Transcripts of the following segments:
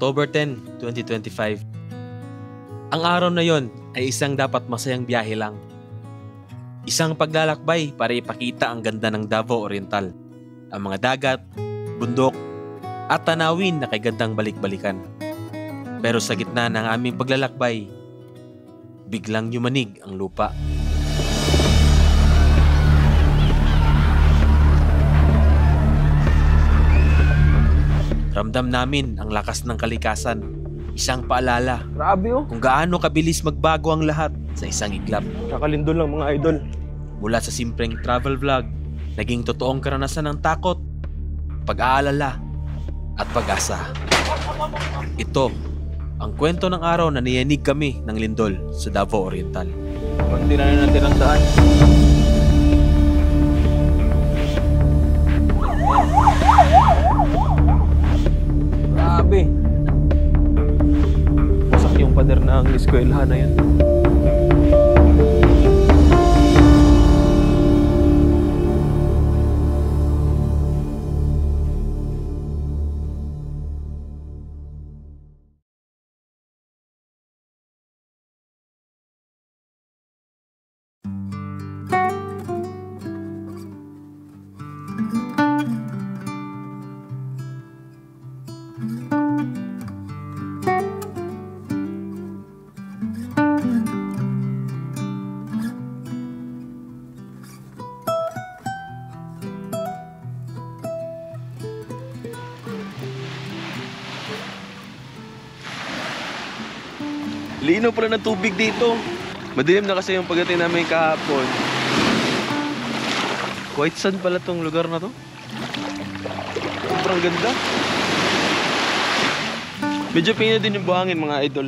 October 10, 2025. Ang araw na yon ay isang dapat masayang biyahe lang. Isang paglalakbay para ipakita ang ganda ng Davao Oriental, ang mga dagat, bundok, at tanawin na kay gandang balik-balikan. Pero sa gitna ng aming paglalakbay, biglang yumanig ang lupa. Ramdam namin ang lakas ng kalikasan. Isang paalala. Grabe oh. Kung gaano kabilis magbago ang lahat sa isang iglap. Kakalindol lang mga idol. Mula sa simpleng travel vlog, naging totoong karanasan ng takot, pag-aalala, at pag-asa. Ito, ang kwento ng araw na niyanig kami ng lindol sa Davao Oriental. Kunti na natin ang daan. Grabe. Wasak yung pader ng eskwelahan na yan. Lino pala ng tubig dito. Madilim na kasi yung pagdating namin kahapon. White sand pala tong lugar na to. Sobrang ganda. Medyo pino din yung buhangin mga idol.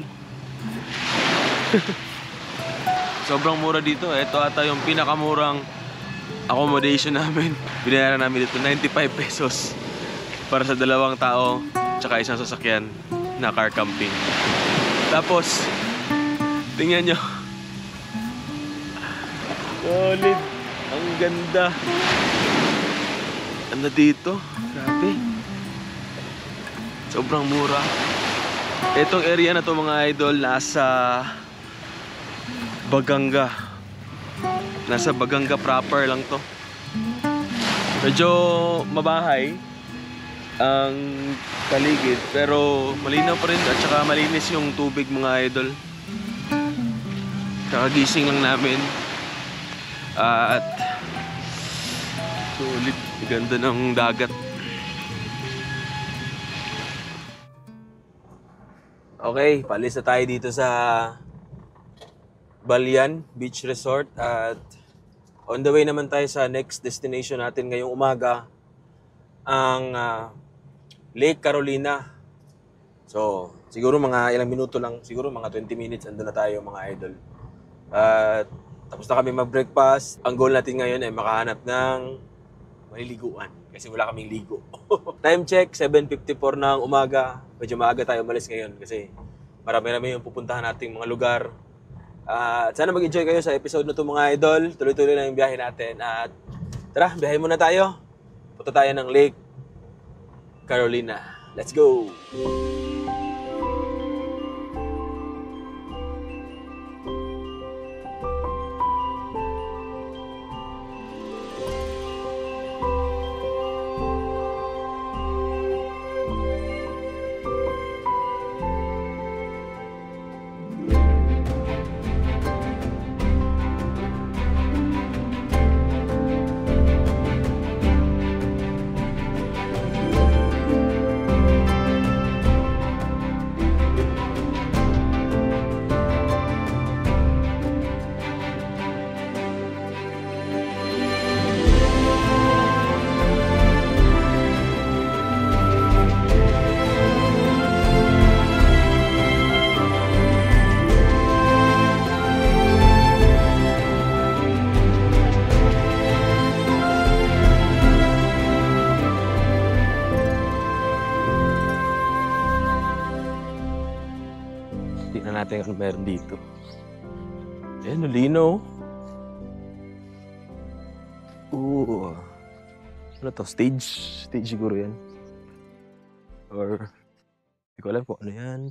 Sobrang mura dito. Ito ata yung pinakamurang accommodation namin. Binayaran namin dito 95 pesos para sa 2 tao tsaka isang sasakyan na car camping. Tapos tingnan nyo. Solid. Ang ganda. Ano dito? Grabe. Sobrang mura. Itong area na to mga idol, nasa Baganga. Nasa Baganga proper lang to. Medyo mabahay ang paligid, pero malinaw pa rin at saka malinis yung tubig mga idol. Kakagising lang namin at sulit, ganda ng dagat. Okay, palis na tayo dito sa Balyan Beach Resort at on the way naman tayo sa next destination natin ngayong umaga, ang Lake Carolina. So, siguro mga ilang minuto lang, siguro mga 20 minutes andun na tayo mga idol. At tapos na kami mag-breakfast. Ang goal natin ngayon ay makahanap ng maliliguan kasi wala kaming ligo. Time check, 7:54 ng umaga. Medyo maaga tayo umalis ngayon kasi marami-rami yung pupuntahan nating mga lugar. At sana mag-enjoy kayo sa episode na ito mga idol. Tuloy-tuloy lang yung biyahe natin. At tara, biyahe muna tayo. Punta tayo ng Lake Carolina. Let's go! Tingnan natin ano meron dito. Ayan, lino. Ano to? Stage siguro yan. Or Hindi ko alam kung ano yan.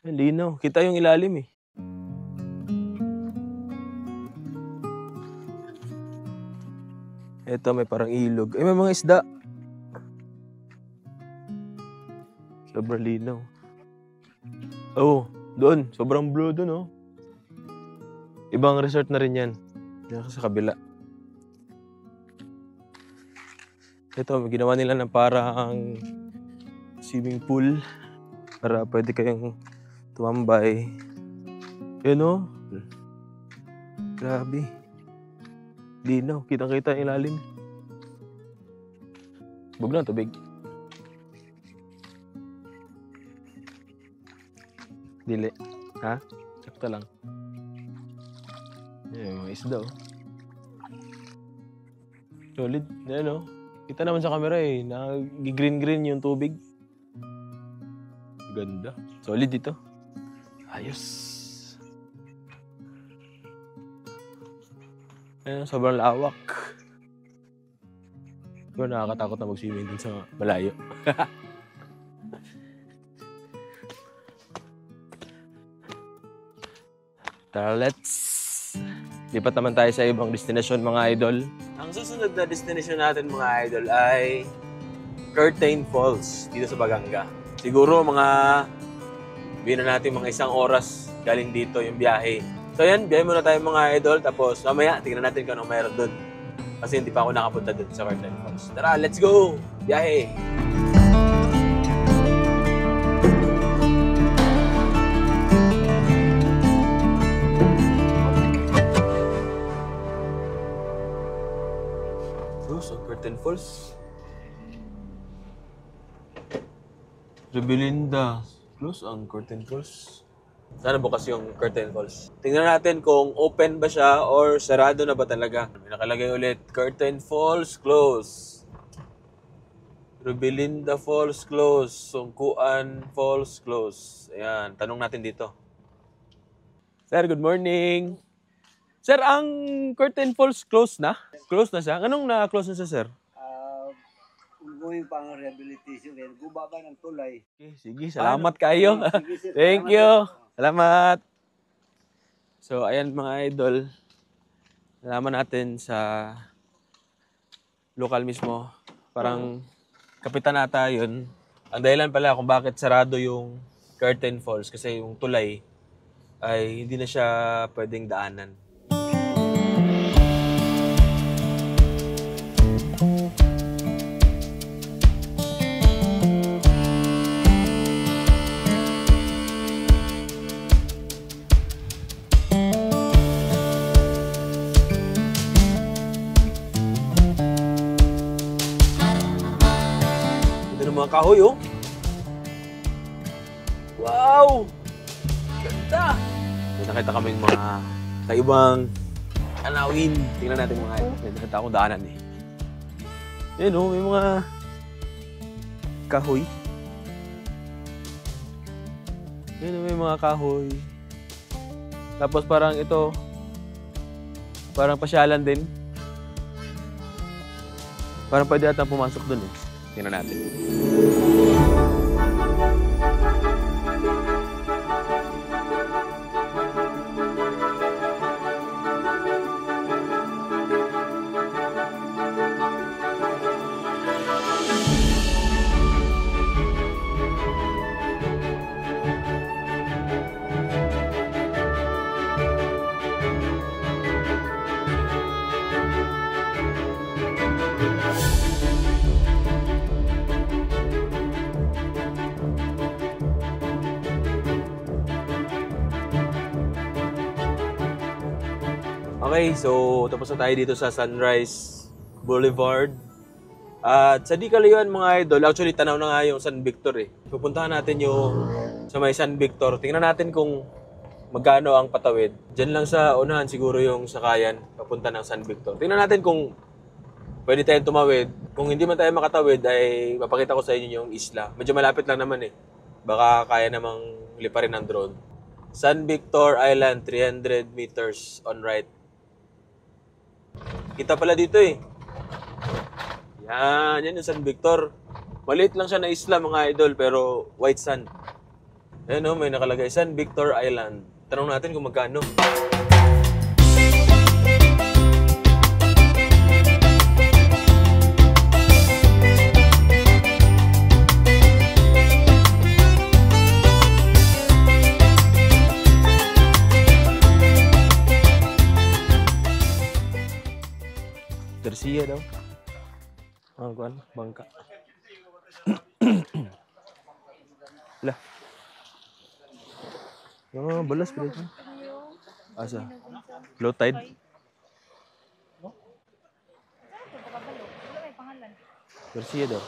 Ay, linaw. Kita yung ilalim eh. Ito, may parang ilog. May mga isda. Sobrang linaw. Oh, doon. Sobrang blue doon, oh. Ibang resort na rin yan. Yan sa kabila. Ito, ginawa nila ng parang swimming pool para pwede kayong tumambay. Yun, oh. Grabe. Linaw. Kitang-kita yung ilalim. Bug lang tubig. Dili. Ha? Sakto lang. Yan, mga isda, oh. Solid. Yan, oh. Kita naman sa camera, eh. Nag-green-green yung tubig. Ganda. Solid dito. Ayos. Ayan, sobrang lawak. Pero nakakatakot na mag-swimming din sa malayo. Tara, let's lipat naman tayo sa ibang destination, mga idol. Ang susunod na destination natin, mga idol, ay Curtain Falls dito sa Baganga. Siguro mga bina natin mga 1 oras galing dito yung biyahe. So yan, biyahe muna tayo mga idol, tapos mamaya tingnan natin kung anong mayroon doon. Kasi hindi pa ako nakapunta doon sa Curtain Falls. Tara, let's go! Biyahe! So, Curtain Falls. Rebelinda. Close ang Curtain Falls. Sana bukas yung Curtain Falls. Tingnan natin kung open ba siya or sarado na ba talaga. May nakalagay ulit, Curtain Falls, close. Rebelinda Falls, close. Sungkuan Falls, close. Ayan, tanong natin dito. Sir, good morning. Sir, ang Curtain Falls close na? Close na siya? Anong na-close na siya, sir? Ongoing pa ang rehabilitation. Guba ba ng tulay? Okay, sige, salamat kayo. Sige, sir. Thank Salamat, you. sir. Salamat. So, ayan mga idol. Nalaman natin sa local mismo. Parang kapitan ata yun. Ang dahilan pala kung bakit sarado yung Curtain Falls kasi yung tulay ay hindi na siya pwedeng daanan. Mga kahoy, oh. Wow! Ganda! May nakita kaming mga kaibang tanawin. Tingnan natin mga ito. May nakita akong daanan, eh. Yan, oh. May mga kahoy. Yan, oh. May mga kahoy. Tapos parang ito, parang pasyalan din. Parang pwede atang pumasok dun, eh. Tingnan natin. Okay, so tapos na tayo dito sa Sunrise Boulevard. At sa di kalayuan mga idol, actually tanaw na nga yung San Victor eh. Pupuntahan natin yung sa may San Victor. Tingnan natin kung magkano ang patawid. Diyan lang sa unahan siguro yung sakayan papunta ng San Victor. Tingnan natin kung pwede tayong tumawid. Kung hindi man tayo makatawid ay mapakita ko sa inyo yung isla. Medyo malapit lang naman eh. Baka kaya namang liparin ng drone. San Victor Island, 300 meters on right. Kita pala dito eh. Yan yung San Victor. Maliit lang siya na isla mga idol, pero white sand. Ayan o, may nakalagay, San Victor Island. Tanong natin kung magkano. Garcia daw. Kuan, bangka. Lah. Balas pala ito. Asa? Low tide? Garcia daw.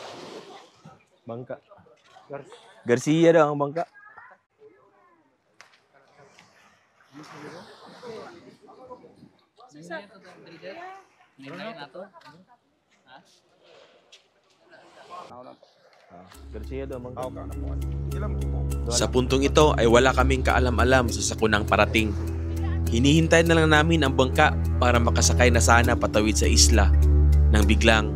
Bangka. Garcia daw ang bangka. Garcia daw ang bangka. Sa puntong ito ay wala kaming kaalam-alam sa sakunang parating. Hinihintay na lang namin ang bangka para makasakay na sana patawid sa isla nang biglang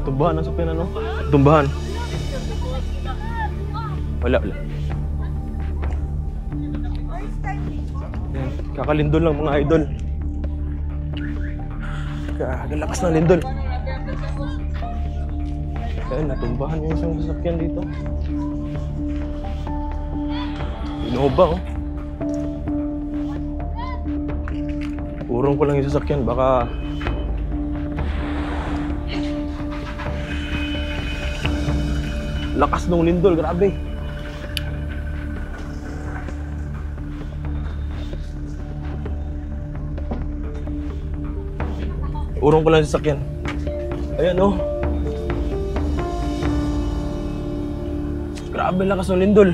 tumbahan ang sakyan ano? Tumbahan. Wala. Yan, kakalindol lang mga idol. Kagalakas ng lindol. Ayan, natumbahan yung isang sasakyan dito. Innova oh. Urong ko lang yung sasakyan, baka lakas ng lindol, grabe. Urong ko lang sa sasakyan. Ayan oh. Grabe lakas ng lindol.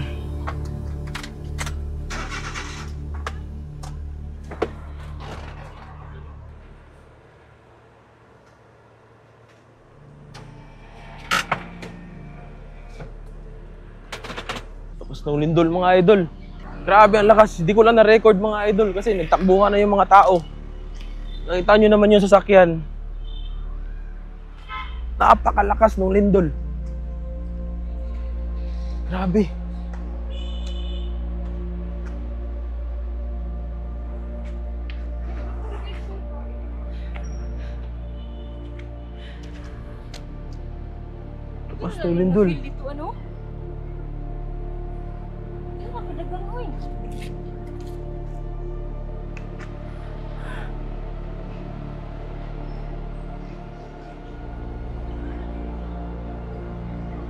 Ng lindol mga idol. Grabe ang lakas. Hindi ko lang na-record mga idol kasi nagtakbuhan na yung mga tao. Nakita nyo naman yung sasakyan. Napakalakas ng lindol. Grabe. Lakas ng lindol.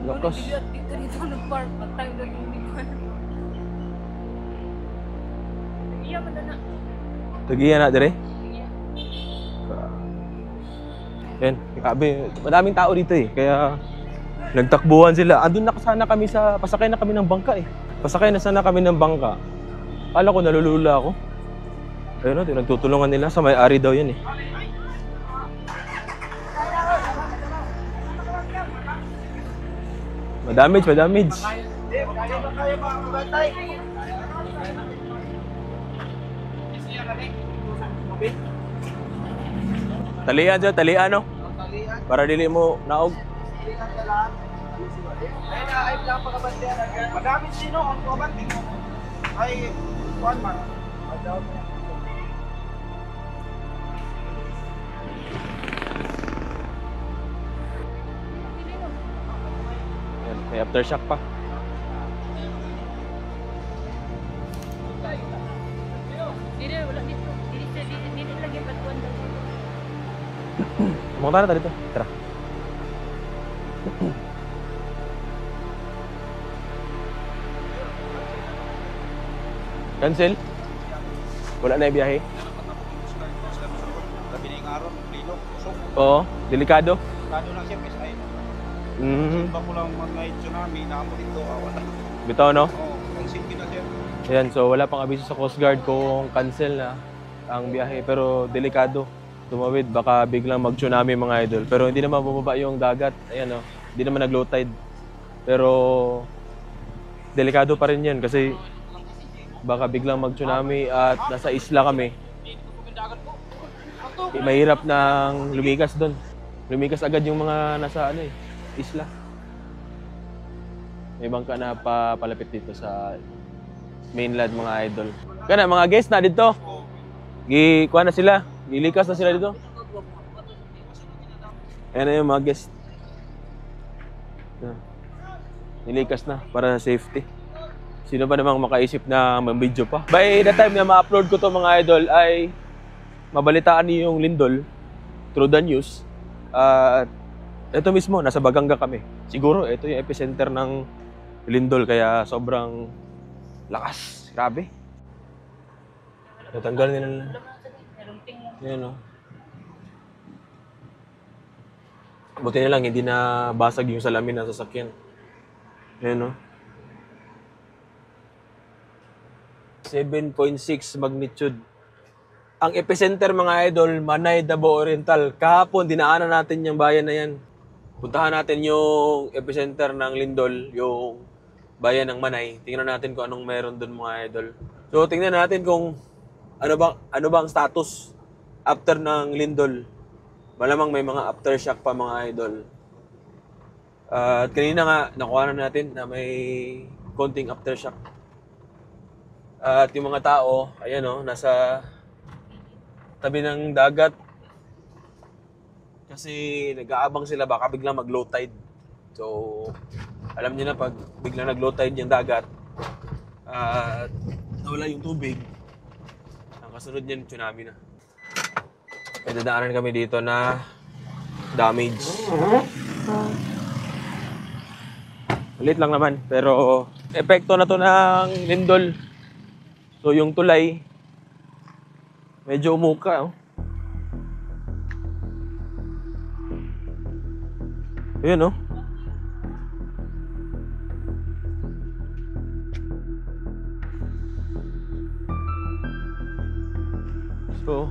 Lakas. Dito nag-park. Patay na yung lipan. Iya man na. Tagiya na dire? Yan, grabe. Madaming tao dito eh. Kaya nagtakbuhan sila. Andun na sana kami sa pasakay na kami ng bangka eh. Pasakay na sana kami ng bangka. Akala ko nalulula ako. Ayun, nagtutulungan nila sa may-ari daw yan eh. Madamage. Talian dyan, talian no? Para dili mo naog. Ay lang pagkabantiyan. Magamit sino ang pagkabanting mo? Ay, one man. May aftershock pa. Dili wala dito. Dili lagi batuan daw. Monta na dito. Tara. Cancel? Wala na yung biyahe? Gabi na yung araw, lilo, usok. Oo, delikado. Kano lang siya, PSI. Mhm. Sundan ko lang mga tsunami, naamo dito, wala. Bitaw, no? Oo, ang sige na siya. Ayan, so wala pang abiso sa Coast Guard kung cancel na ang biyahe. Pero delikado. Tumawid, baka biglang mag-tsunami mga idol. Pero hindi naman bumaba yung dagat. Ayan, no? Hindi naman nag-low tide. Pero delikado pa rin yan kasi baka biglang mag-tsunami at nasa isla kami. Mahirap nang lumikas doon. Lumikas agad yung mga nasa isla. May bangka na palapit dito sa mainland mga idol. Kana mga guests na dito. Kuha na sila. Gilikas na sila dito. Ayan na yung mga guests. Nilikas na para sa safety. Sino ba namang makaisip na mag-video pa? By the time na ma-upload ko to mga idol ay mabalitaan niyo yung lindol through the news. At ito mismo, nasa Baganga kami. Siguro ito yung epicenter ng lindol kaya sobrang lakas. Grabe. Natanggal nila. Yan o. Buti na lang hindi na basag yung salamin ng sasakyan. Yan o. 7.6 magnitude. Ang epicenter mga idol, Manay, Davao Oriental. Kahapon, dinaanan natin yung bayan na yan. Puntahan natin yung epicenter ng lindol, yung bayan ng Manay. Tingnan natin kung anong meron doon mga idol. So, tingnan natin kung ano ba ang status after ng lindol. Malamang may mga aftershock pa mga idol. At kanina nga, nakuha na natin na may konting aftershock. At yung mga tao, ayan o, nasa tabi ng dagat. Kasi nag-aabang sila baka biglang mag-low tide. So, alam niyo na pag biglang nag-low tide yung dagat at nawala yung tubig, ang kasunod niyan tsunami na. May dadaanan kami dito na damage. Malit lang naman, pero epekto na to ng lindol. So yung tulay, medyo umuka. Oh. Ayan, oh. So,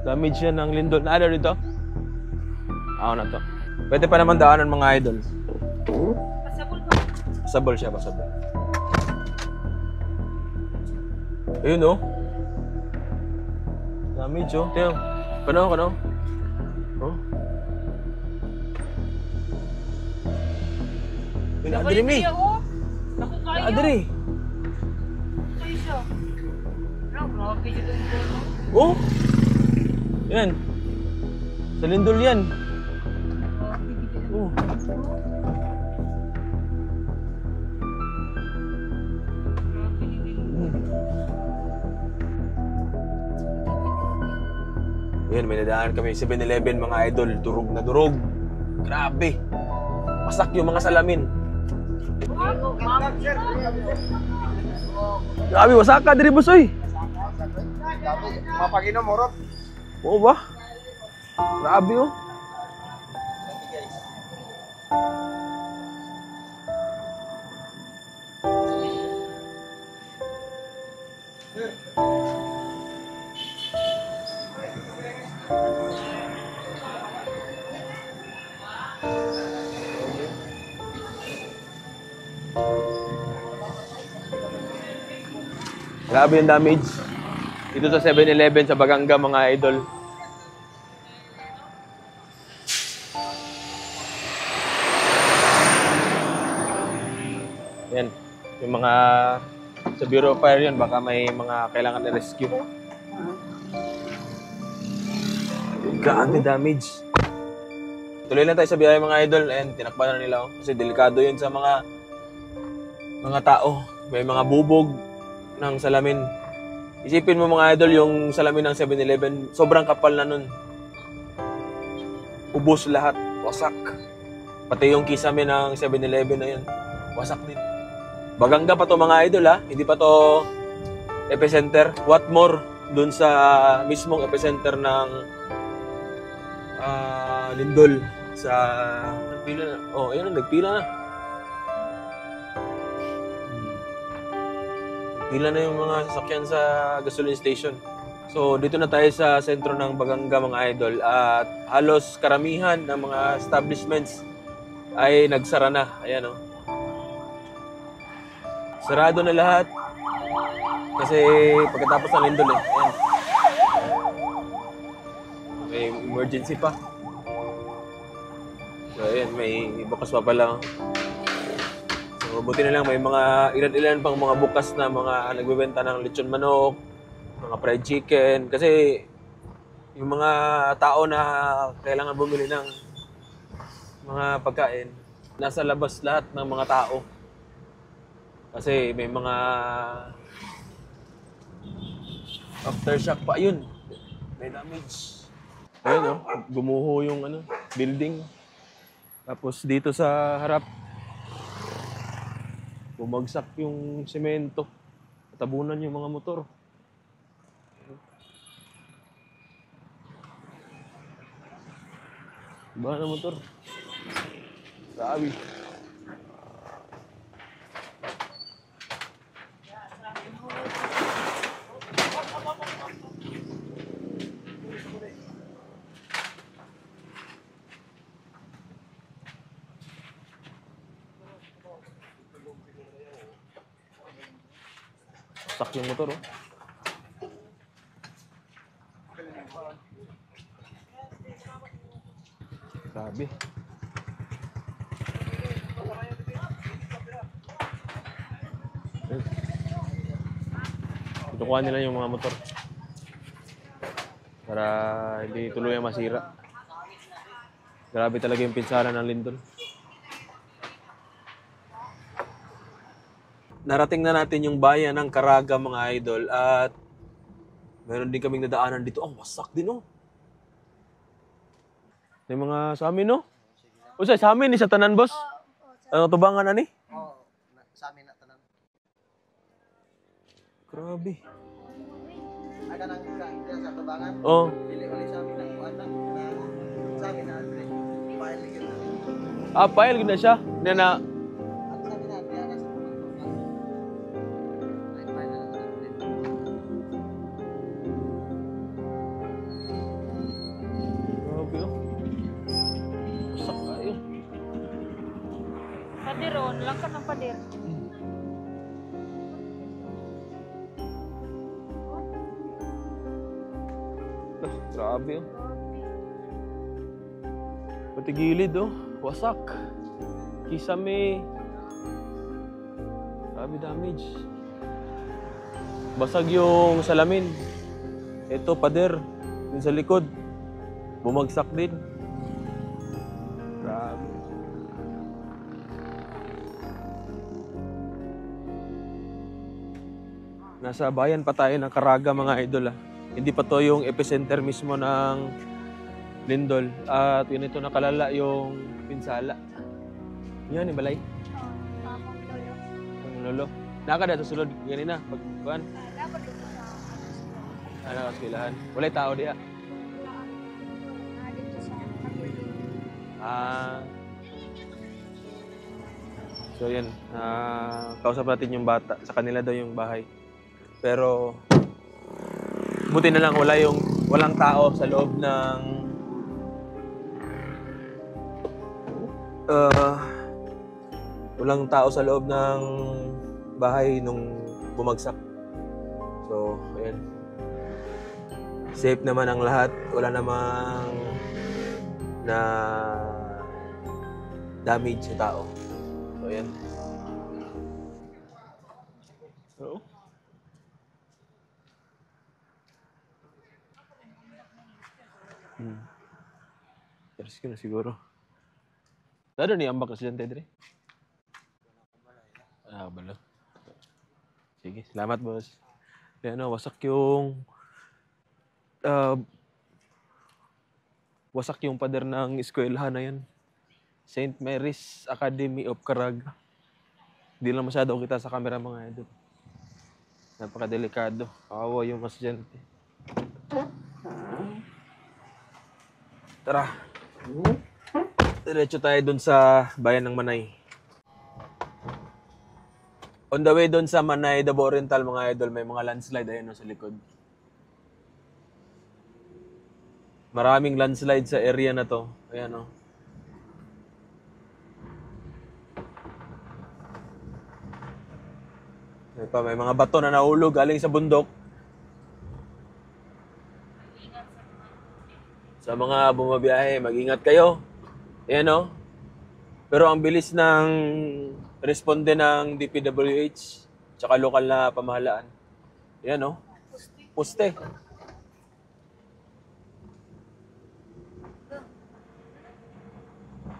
damage yan ng lindol. Naano dito? Ako na to. Pwede pa naman daanan mga idol. Pasabol ba? Pasabol siya, pasabol. Ayun, oh. Damage, oh. Tingnan. Kano. Oh. Adiri mi. Naku kayo. Adiri. Kayo siya. Grabe dito yung Oh. Yan. Sa lindol yan. Oh. Yan, may nadaan kami 7-Eleven mga idol. Durog na durog. Grabe. Masak yung mga salamin. Grabe, wasak ka diri bosoy. Mapag-inom, morot. Oo ba? Grabe, oh. Grabe yung damage. Dito sa 7-Eleven sa Baganga mga idol. Yan. Yung mga sa Bureau of Fire yan, baka may mga kailangan na rescue. Grabe damage. Tuloy lang tayo sa biyahe mga idol. Ayan, tinakpan na nila. Oh. Kasi delikado yun sa mga tao. May mga bubog ng salamin. Isipin mo mga idol, yung salamin ng 7-Eleven, sobrang kapal na nun. Ubos lahat, wasak. Pati yung kisame ng 7-Eleven na yun, wasak din. Baganga pa to mga idol ha, hindi pa to epicenter. What more dun sa mismong epicenter ng lindol. sa... Nagpila na. Oh, ayun, nagpila na. Pila na yung mga sasakyan sa gasoline station. So, dito na tayo sa sentro ng Baganga, mga idol. At halos karamihan ng mga establishments ay nagsara na. Ayan, oh. Sarado na lahat. Kasi pagkatapos ng lindol, eh. Ayan. May emergency pa. So, ayan, may bukas pa pala. So, buti na lang may mga ilan-ilan pang mga bukas na mga nagbebenta ng lechon manok, mga fried chicken. Kasi yung mga tao na kailangan bumili ng mga pagkain, nasa labas lahat ng mga tao. Kasi may mga aftershock pa. Yun, may damage. Ayun, oh, gumuho yung building. Tapos dito sa harap, bumagsak yung semento. Tabunan yung mga motor. Iba na motor. Grabe. Sak yung motor, oh. Grabe. Tutukuhan nila yung mga motor para hindi tuloy masira. Grabe talaga yung pinsala ng lindol. Narating na natin yung bayan ng Caraga, mga idol, at meron din kaming nadaanan dito. Oh, wasak din, oh. Yung mga sa amin, no? O sa amin, ni sa tanan, boss? Ano, tubangan na ni? Oo, sa amin na tanan. Grabe. Ay ka nang sa tubangan. Oh. Dili ulit sa amin ng kuan na sa amin na Andre. File yun na. Ah, file na siya. Na At sa amin na diyan sa tubangan. Ay file na Andre. Grabe, oh. Wasak kayo. Padiron, lang ka ng padir. Ah, grabe, oh. Pati gilid, oh. Wasak. Kisame. Grabe damage. Basag yung salamin. Ito, pader. Yung sa likod. Bumagsak din. Grabe. Nasa bayan pa tayo ng Caraga, mga idol, ah. Hindi pa to yung epicenter mismo ng lindol. At yun ito nakalala yung pinsala. Yan, yung balay. Tamang lolo. Yung lolo. Nakada sa sulod. Ganina. Pagkuhan. Dapat dito sa Ano, kaskilahan. Walay tao diha. dito sa padir. Ah. So yan. Kausap natin yung bata. Sa kanila daw yung bahay. Pero buti na lang walang tao sa loob ng walang tao sa loob ng bahay nung bumagsak. So, ayan. Safe naman ang lahat. Wala namang na damage sa tao. So, ayan. Oo. Rescue na siguro. Dado ni ambak estudyante dire. Ah, balo. Sige, salamat boss. Kaya wasak yung pader ng eskwelahan na yan. St. Mary's Academy of Caraga. Hindi lang masyado kita sa camera, mga idol. Napakadelikado. Kawawa yung estudyante. Tara. Diretso tayo dun sa bayan ng Manay. On the way dun sa Manay, Davao Oriental, mga idol, may mga landslide ayun no, sa likod. Maraming landslide sa area na to. Ayan o. May mga bato na nahulog galing sa bundok. Sa mga bumabiyahe, mag-ingat kayo. Ayan o. Pero ang bilis ng responde ng DPWH tsaka lokal na pamahalaan. Ayan o. Poste.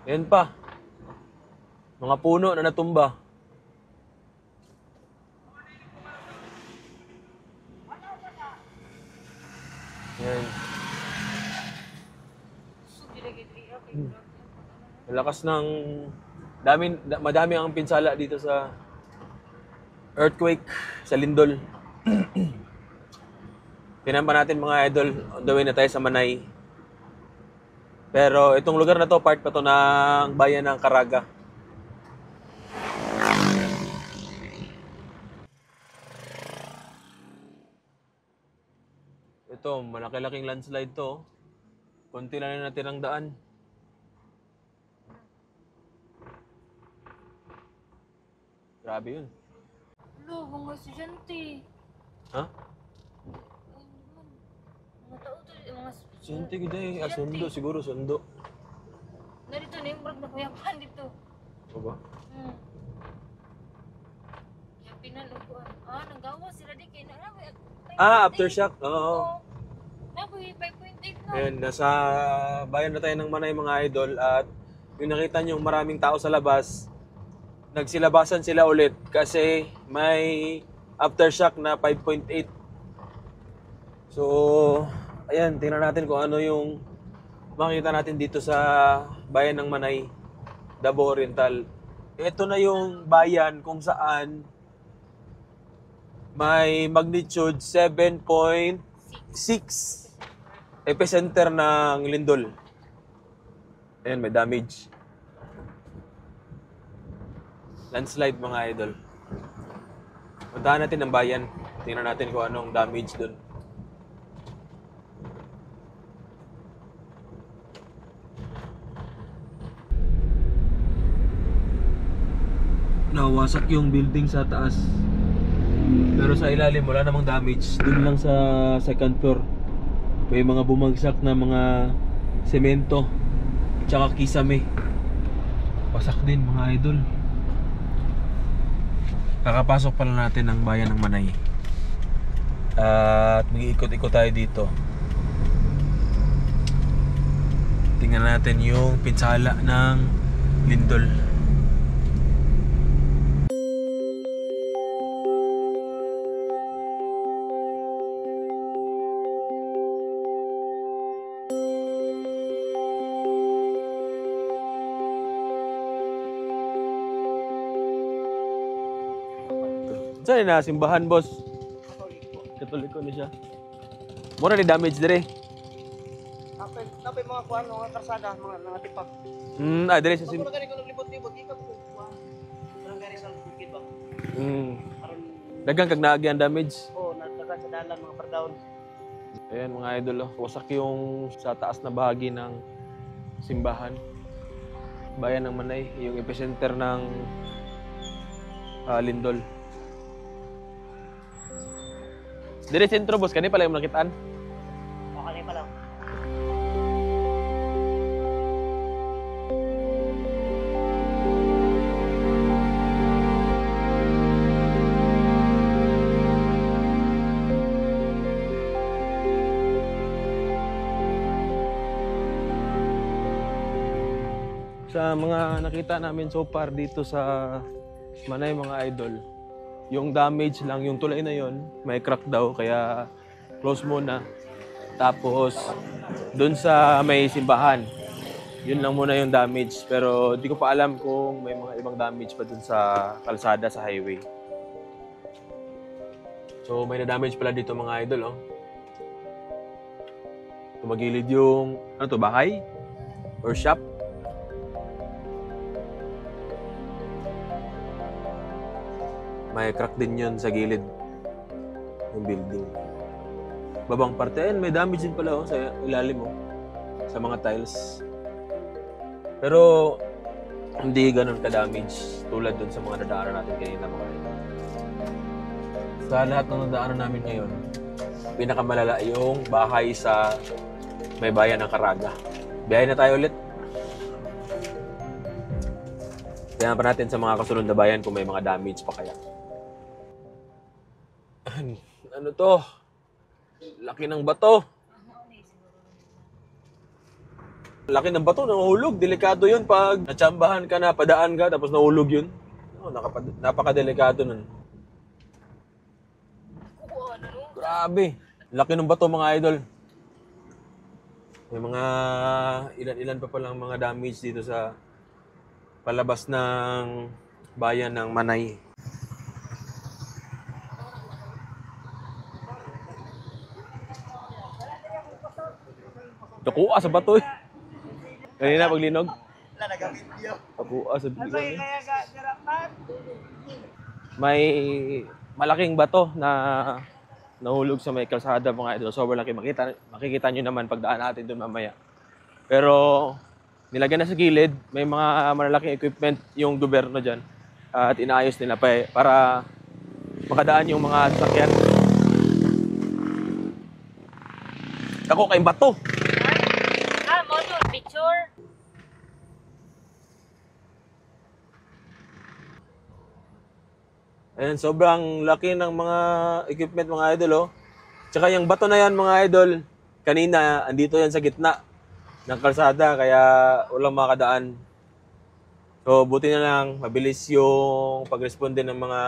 Ayan pa. Mga puno na natumba. Ayan. Malakas ng madami ang pinsala dito sa earthquake sa Lindol. Pinampa natin mga idol, on the way na tayo sa Manay. Pero itong lugar na to, part pa to ng bayan ng Caraga. Ito, malaki-laking landslide to. Konti lang na natin ang daan. Grabe yun. Lo, mga estudyante. Ha? Mga tao to, mga Sinti gida eh. Sundo, siguro sundo. narito na yung murag na kuyapan dito. O ba? Kaya pinalukuan. Nanggawa sila di kaya Aftershock. Oo. Naboy, 5.8 na. Ayun, nasa bayan na tayo ng Manay mga idol at yung nakita nyo maraming tao sa labas, nagsilabasan sila ulit kasi may aftershock na 5.8. So, ayan, tingnan natin kung ano yung makikita natin dito sa bayan ng Manay, Davao Oriental. Ito na yung bayan kung saan may magnitude 7.6 epicenter ng lindol. Ayan, may damage. Landslide mga idol. Puntahan natin ang bayan. Tingnan natin kung anong damage dun. Nawasak yung building sa taas. Pero sa ilalim wala namang damage. Dun lang sa second floor may mga bumagsak na mga semento tsaka kisame. Wasak din mga idol. Kakapasok pala natin ng bayan ng Manay. At mag-iikot-ikot tayo dito. Tingnan natin yung pinsala ng lindol. Saan na simbahan, boss? Katoliko na siya. Mura ni damage dire. Napay mga kuan mga karsada, mga tipak. Dire sa Pag gani ko naglibot-libot, ikaw ko kuan. Parang gani sa bukid ba? Karon Dagang kag naagi ang damage. nagdagan sa dalan mga pardaon. Ayan mga idol, wasak yung sa taas na bahagi ng simbahan. Bayan ng Manay, yung epicenter ng lindol. Dire sentro, boss, kani pala yung nakitaan. Okay pa lang. Sa mga nakita namin so far dito sa Manay mga idol, yung damage lang, yung tulay na yon may crack daw kaya close muna. Tapos doon sa may simbahan, yun lang muna yung damage. Pero di ko pa alam kung may mga ibang damage pa doon sa kalsada, sa highway. So may na-damage pala dito mga idol, oh. Tumagilid yung, ano to, bahay? Or shop? may crack din yun sa gilid ng building. Babang parte, ayun, may damage din pala sa ilalim sa mga tiles. Pero hindi ganun ka-damage tulad dun sa mga nadaanan natin kanina mga idol. Sa lahat ng nadaanan namin ngayon, pinakamalala yung bahay sa may bayan ng Caraga. Biyahe na tayo ulit. Tingnan pa natin sa mga kasunod na bayan kung may mga damage pa kaya. Ano to? Laki ng bato. Laki ng bato, nahulog. Delikado yun pag natsambahan ka na, padaan ka, tapos nahulog yun. Napaka-delikado nun. Grabe. Laki ng bato mga idol. May mga ilan-ilan pa palang mga damage dito sa palabas ng bayan ng Manay. Nakuha sa bato eh. Kanina paglinog. Nakuha sa bato eh. May malaking bato na nahulog sa may kalsada mga idol. Sobrang laki. Makikita nyo naman pagdaan natin doon mamaya. Pero nilagyan na sa gilid. May mga malalaking equipment yung gobyerno dyan. At inaayos nila pa para makadaan yung mga sasakyan. Ako kayong bato. Motor, picture. Ayan, sobrang laki ng mga equipment mga idol, oh. Tsaka yung bato na yan mga idol, kanina, andito yan sa gitna ng kalsada, kaya walang makadaan. So, buti na lang, mabilis yung pag-responde ng mga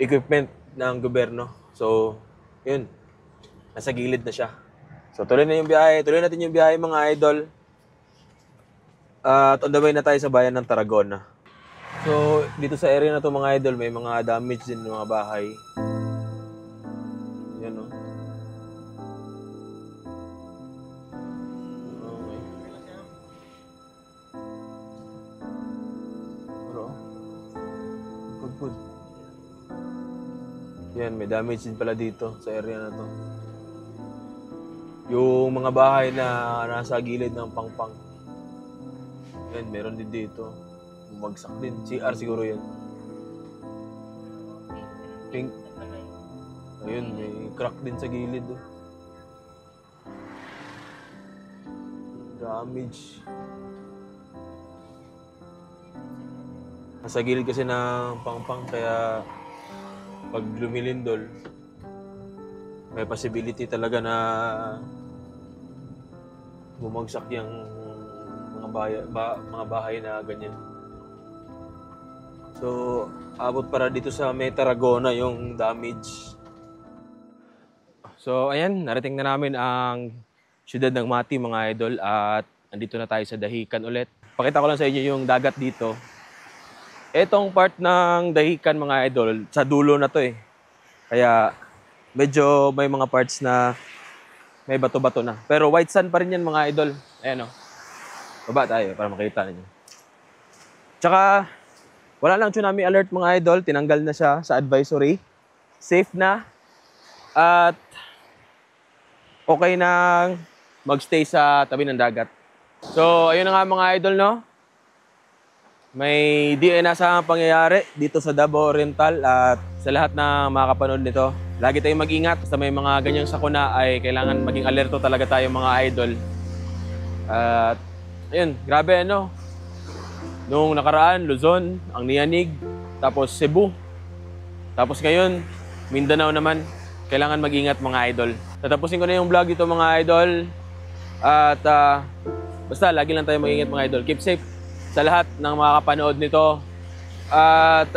equipment ng gobyerno. So, yun, nasa gilid na siya. So, tuloy na yung biyahe. Tuloy natin yung biyahe mga idol. At on the way na tayo sa bayan ng Tarragona. So, dito sa area na to mga idol, may mga damage din ng mga bahay. Yan o. Okay. Pero, good. Yan, may damage din pala dito sa area na to. Yung mga bahay na nasa gilid ng pangpang. Yan, meron din dito. Bumagsak din. CR siguro yun. Pink. Ayun, may crack din sa gilid. Oh. Damage. Nasa gilid kasi ng pangpang kaya pag lumilindol, may possibility talaga na bumagsak yung mga bahay na ganyan. So, abot para dito sa may Tarragona yung damage. So, ayan, narating na namin ang siyudad ng Mati mga idol at andito na tayo sa Dahican ulit. Pakita ko lang sa inyo yung dagat dito. Etong part ng Dahican mga idol, sa dulo na to eh. Kaya medyo may mga parts na may bato-bato na. Pero white sand pa rin yan mga idol. Ayan o. Baba tayo para makita ninyo. Tsaka, wala lang tsunami alert mga idol. Tinanggal na siya sa advisory. Safe na. At okay na magstay sa tabi ng dagat. So, ayun na nga mga idol, no? May di inasahang pangyayari dito sa Davao Oriental at sa lahat na makakapanood nito. Lagi tayong mag-ingat. Basta may mga ganyang sakuna ay kailangan maging alerto talaga tayo mga idol. At ayun, grabe ano. Nung nakaraan, Luzon, ang Nianig, tapos Cebu. Tapos ngayon, Mindanao naman. Kailangan mag-ingat mga idol. Tatapusin ko na yung vlog ito mga idol. At basta lagi lang tayo mag-ingat mga idol. Keep safe sa lahat ng makakapanood nito. At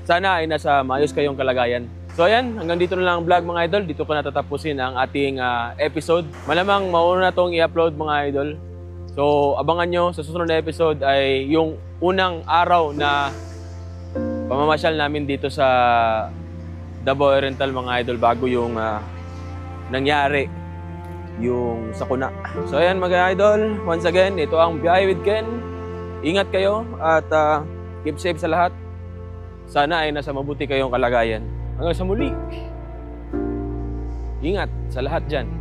sana ay nasa maayos kayong kalagayan. So ayan, hanggang dito na lang ang vlog mga idol. Dito ko natatapusin ang ating episode. Malamang mauna na itong i-upload mga idol. So abangan nyo sa susunod na episode ay yung unang araw na pamamasyal namin dito sa Davao Oriental mga idol bago yung nangyari yung sakuna. So ayan mga idol, once again, ito ang Biyahe with Ken. Ingat kayo at keep safe sa lahat. Sana ay nasa mabuti kayong kalagayan. Hanggang sa muli. Ingat sa lahat dyan.